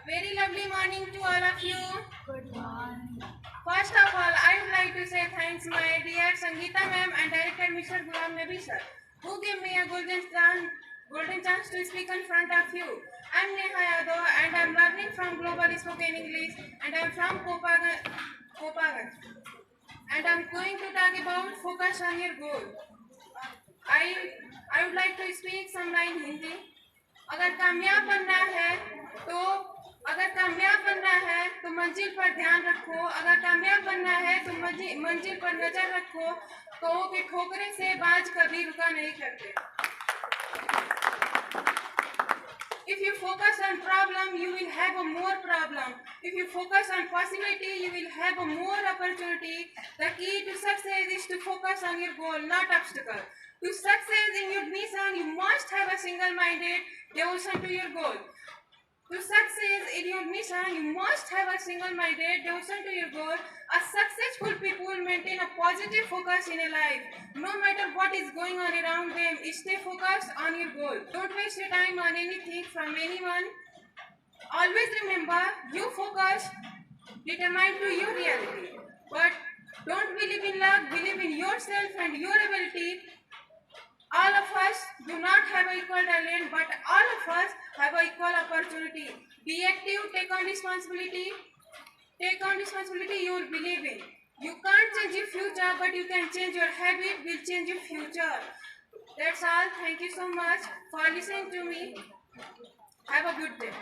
Very lovely morning to all of you. Good morning. First of all, I would like to say thanks my dear Sangeeta ma'am and director Mr.Ghulam Nabi sir, who gave me a golden chance to speak in front of you. I'm Neha Yadav and I'm learning from Global Spoken English and I'm from Kopagan. And I'm going to talk about focus on your goal. I I would like to speak some line Hindi. अगर कामयाब बनना है तो अगर कामयाब बनना है तो मंजिल पर ध्यान रखो। अगर कामयाब बनना है तो मंजिल पर नजर रखो। कहो कि ठोकरे से बाज कभी रुका नहीं करते। If you focus on problem, you will have a more problem. If you focus on possibility, you will have a more opportunity. The key to success is to focus on your goal, not obstacle. To success in your mission, you must have a single-minded devotion to your goal. To success in your mission, you must have a single-minded devotion to your goal. A successful people maintain a positive focus in a life. No matter what is going on around them, stay focused on your goal. Don't waste your time on anything from anyone. Always remember, you focus determined to your reality. But don't believe in luck, believe in yourself and your ability. All of us do not have equal talent, but all of us have equal opportunity. Be active, take on responsibility, you will believe in. You can't change your future, but you can change your habit, will change your future. That's all. Thank you so much for listening to me. Have a good day.